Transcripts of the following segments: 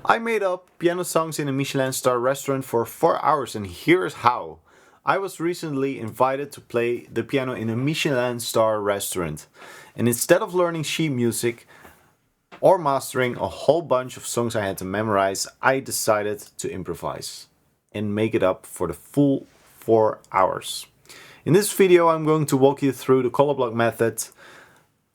I made up piano songs in a Michelin star restaurant for 4 hours, and here's how. I was recently invited to play the piano in a Michelin star restaurant, and instead of learning sheet music or mastering a whole bunch of songs I had to memorize, I decided to improvise and make it up for the full 4 hours. In this video I'm going to walk you through the color block method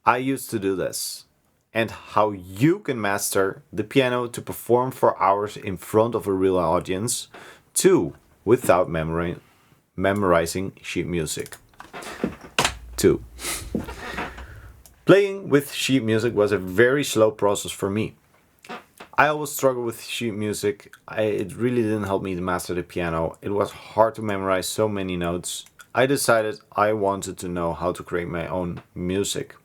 I used to do this, and how you can master the piano to perform for hours in front of a real audience too, without memorizing sheet music. 2. Playing with sheet music was a very slow process for me. I always struggled with sheet music. It really didn't help me to master the piano. It was hard to memorize so many notes. I decided I wanted to know how to create my own music.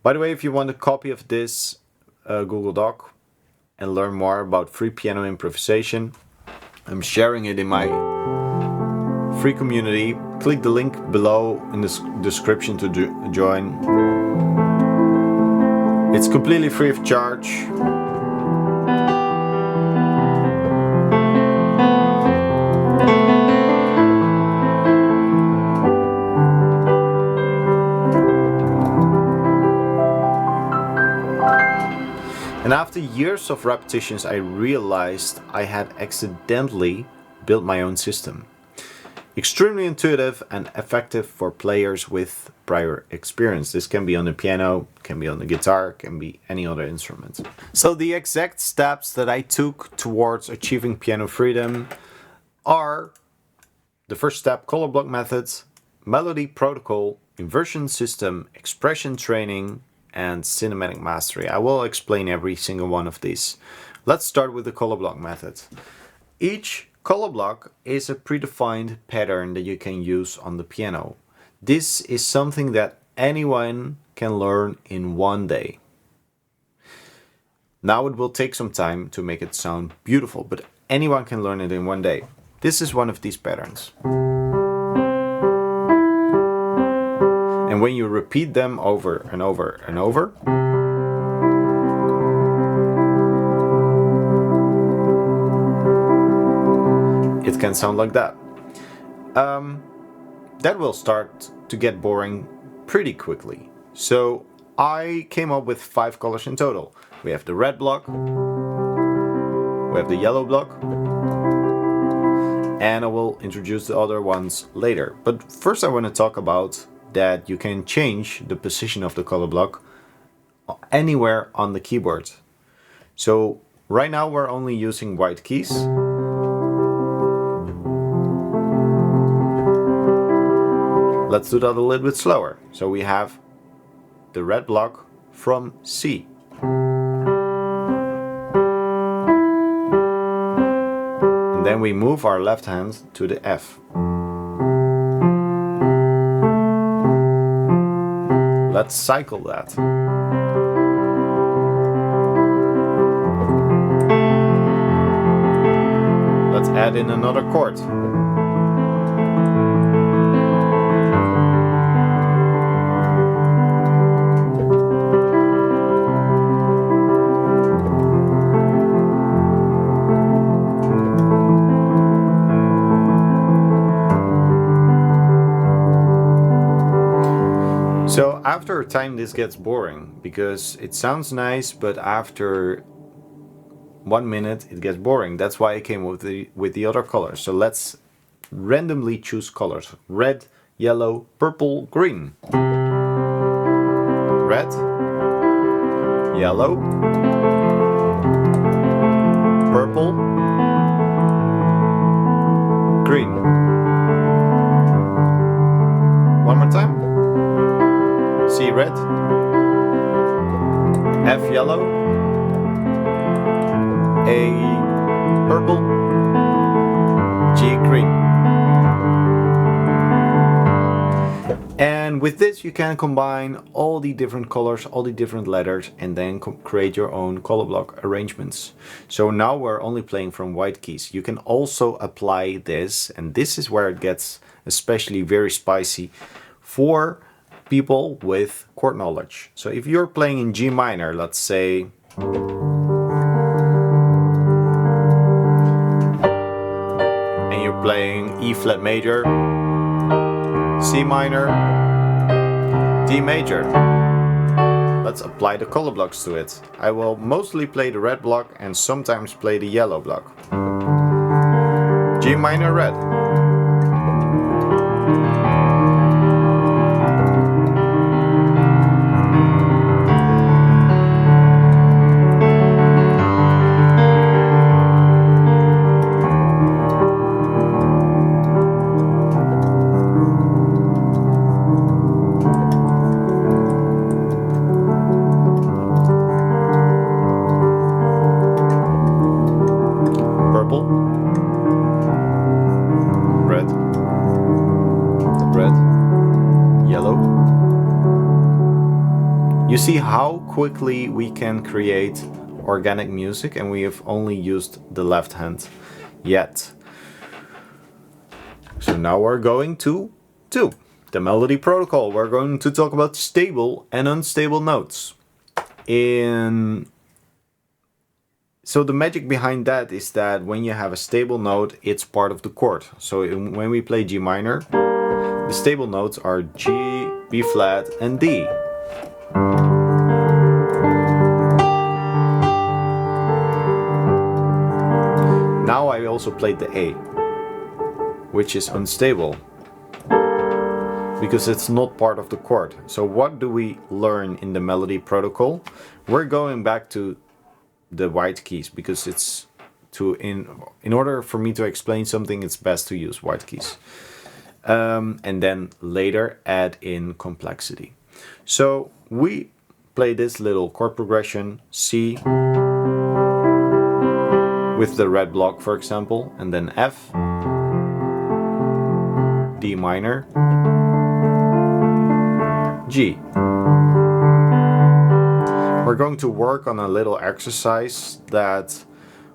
By the way, if you want a copy of this Google Doc and learn more about free piano improvisation, I'm sharing it in my free community. Click the link below in the description to join. It's completely free of charge. And after years of repetitions, I realized I had accidentally built my own system. Extremely intuitive and effective for players with prior experience. This can be on the piano, can be on the guitar, can be any other instrument. So the exact steps that I took towards achieving piano freedom are: the first step, color block methods, melody protocol, inversion system, expression training, and cinematic mastery. I will explain every single one of these. Let's start with the color block method. Each color block is a predefined pattern that you can use on the piano. This is something that anyone can learn in one day. Now it will take some time to make it sound beautiful, but anyone can learn it in one day. This is one of these patterns. And when you repeat them over and over and over, it can sound like that. That will start to get boring pretty quickly. So I came up with 5 colors in total. We have the red block, we have the yellow block, and I will introduce the other ones later. But first I want to talk about that you can change the position of the color block anywhere on the keyboard. So right now we're only using white keys. Let's do that a little bit slower. So we have the red block from C. And then we move our left hand to the F. Let's cycle that. Let's add in another chord. So after a time this gets boring, because it sounds nice, but after 1 minute it gets boring. That's why I came with the other colors. So let's randomly choose colors: red, yellow, purple, green. Red, yellow, purple, green. One more time. C red, F yellow, A purple, G green. And with this you can combine all the different colors, all the different letters, and then create your own color block arrangements. So now we're only playing from white keys. You can also apply this, and this is where it gets especially very spicy, for people with chord knowledge. So if you're playing in G minor, let's say playing E flat major, C minor, D major. Let's apply the color blocks to it. I will mostly play the red block and sometimes play the yellow block. G minor red. You see how quickly we can create organic music, and we have only used the left hand yet. So now we're going to the melody protocol. We're going to talk about stable and unstable notes. So the magic behind that is that when you have a stable note, it's part of the chord. So when we play G minor, the stable notes are G, B flat, and D. Now I also played the A, which is unstable, because it's not part of the chord. So what do we learn in the melody protocol? We're going back to the white keys, because it's in order for me to explain something, it's best to use white keys. And then later add in complexity. So we play this little chord progression, C with the red block, for example, and then F, D minor, G. We're going to work on a little exercise that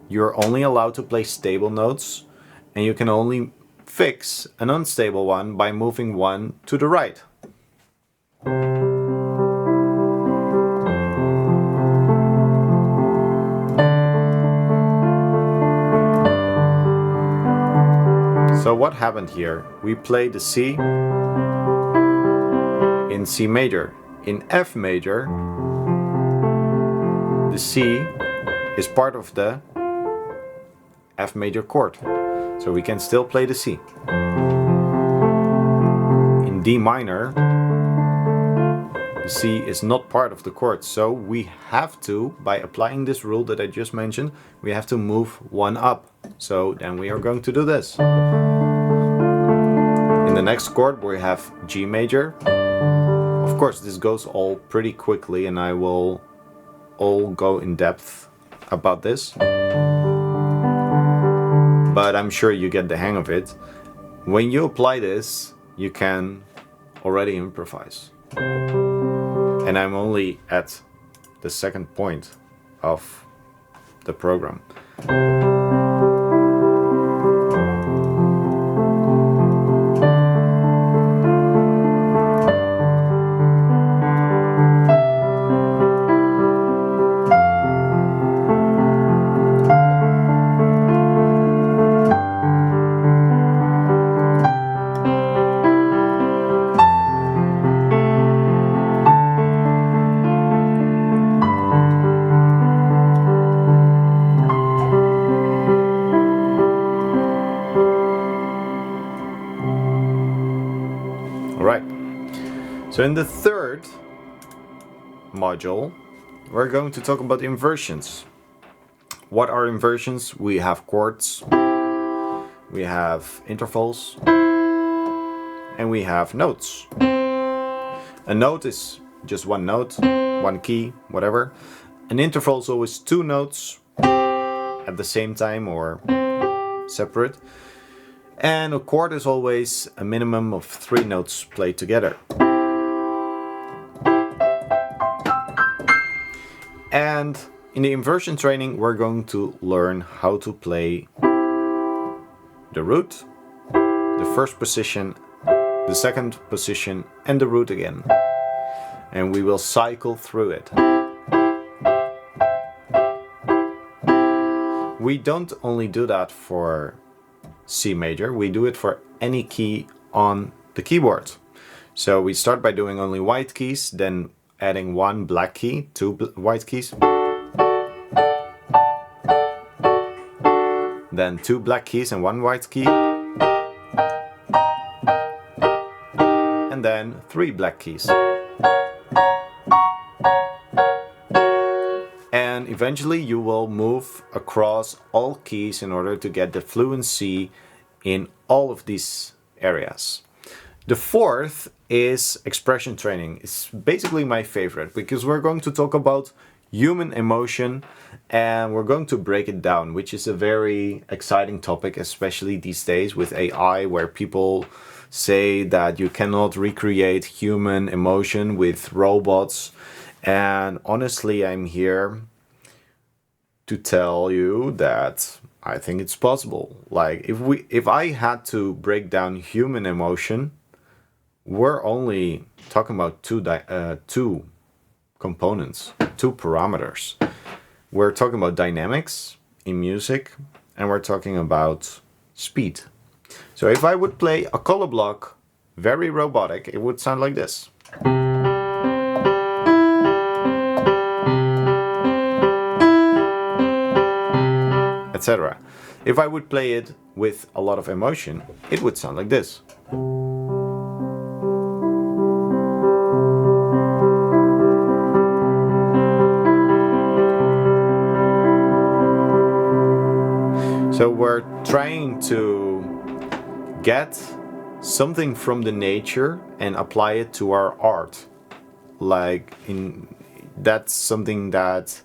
you're only allowed to play stable notes, and you can only fix an unstable one by moving one to the right. So what happened here? We played the C in C major. In F major, the C is part of the F major chord. So we can still play the C. In D minor, the C is not part of the chord. So we have to, by applying this rule that I just mentioned, we have to move one up. So then we are going to do this. In the next chord we have G major. Of course this goes all pretty quickly, and I will all go in depth about this. But I'm sure you get the hang of it. When you apply this, you can already improvise. And I'm only at the second point of the program. So in the third module, we're going to talk about inversions. What are inversions? We have chords, we have intervals, and we have notes. A note is just one note, one key, whatever. An interval is always two notes at the same time or separate. And a chord is always a minimum of 3 notes played together. And in the inversion training, we're going to learn how to play the root, the first position, the second position, and the root again. And we will cycle through it. We don't only do that for C major. We do it for any key on the keyboard. So we start by doing only white keys, then adding one black key, two white keys, then two black keys and one white key, and then three black keys. And eventually you will move across all keys in order to get the fluency in all of these areas. The fourth is expression training. It's basically my favorite because we're going to talk about human emotion and we're going to break it down, which is a very exciting topic, especially these days with AI, where people say that you cannot recreate human emotion with robots. And honestly, I'm here to tell you that I think it's possible. Like if I had to break down human emotion, we're only talking about two components, two parameters. We're talking about dynamics in music, and we're talking about speed. So if I would play a color block, very robotic, it would sound like this. Etc. If I would play it with a lot of emotion, it would sound like this. So we're trying to get something from the nature and apply it to our art. That's something that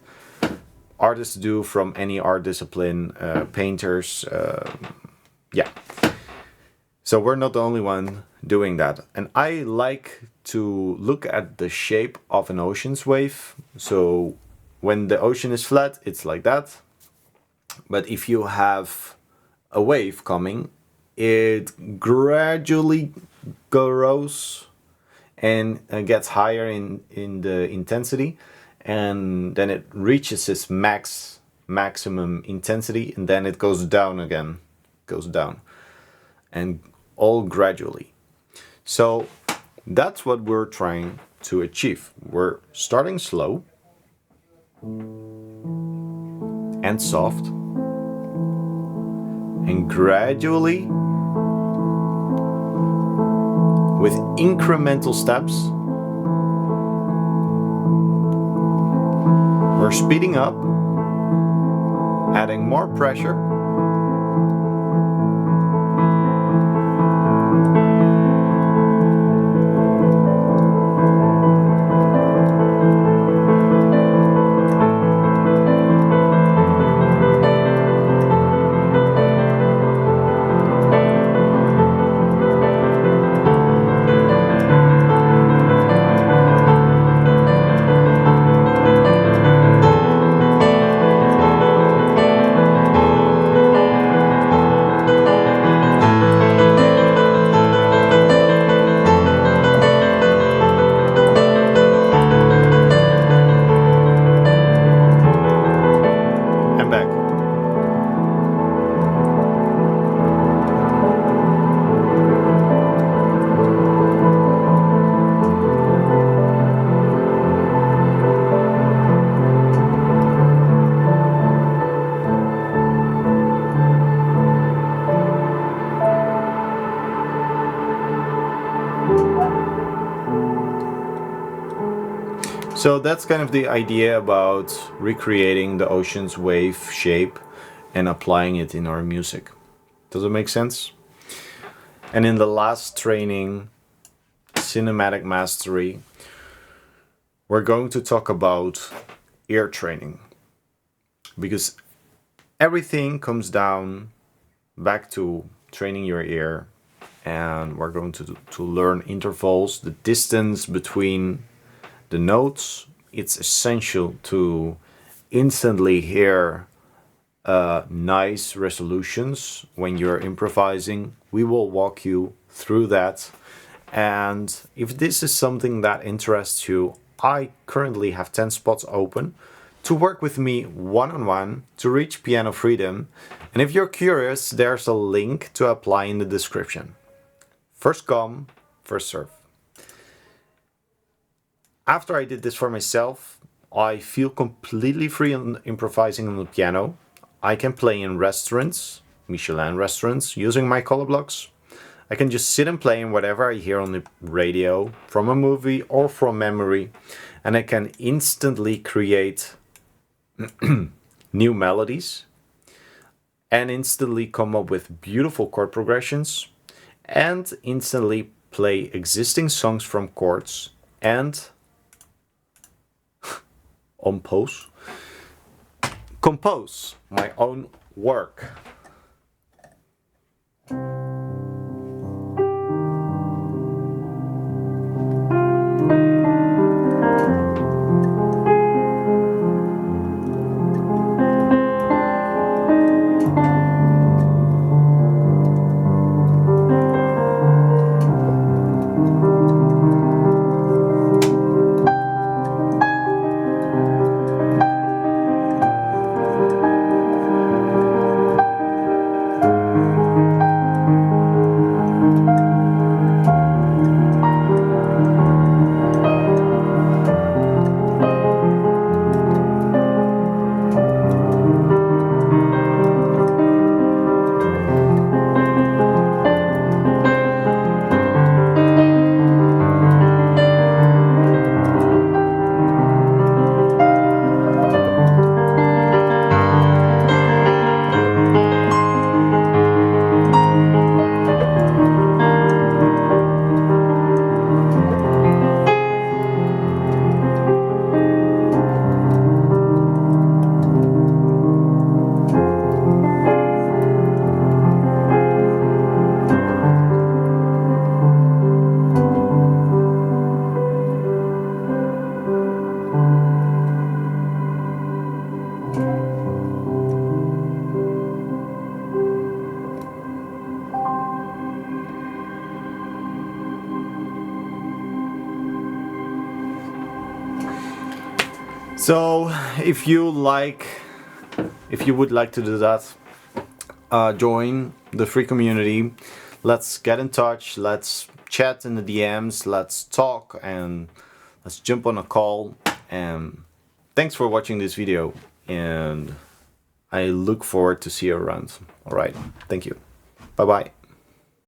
artists do from any art discipline, painters, yeah. So we're not the only one doing that. And I like to look at the shape of an ocean's wave. So when the ocean is flat, it's like that. But if you have a wave coming, it gradually grows and gets higher in the intensity, and then it reaches its maximum intensity, and then it goes down again, and all gradually. So that's what we're trying to achieve. We're starting slow and soft, and gradually, with incremental steps, we're speeding up, adding more pressure, and back. So that's kind of the idea about recreating the ocean's wave shape and applying it in our music. Does it make sense? And in the last training, Cinematic Mastery, we're going to talk about ear training. Because everything comes down back to training your ear, and we're going to learn intervals, the distance between the notes. It's essential to instantly hear nice resolutions when you're improvising. We will walk you through that. And if this is something that interests you, I currently have 10 spots open to work with me one-on-one to reach piano freedom. And if you're curious, there's a link to apply in the description. First come, first serve. After I did this for myself, I feel completely free in improvising on the piano. I can play in restaurants, Michelin restaurants, using my color blocks. I can just sit and play in whatever I hear on the radio, from a movie or from memory, and I can instantly create new melodies and instantly come up with beautiful chord progressions and instantly play existing songs from chords and compose my own work. So if you would like to do that, join the free community. Let's get in touch, let's chat in the DMs, let's talk, and let's jump on a call. And thanks for watching this video, and I look forward to see you around. All right, thank you. Bye bye.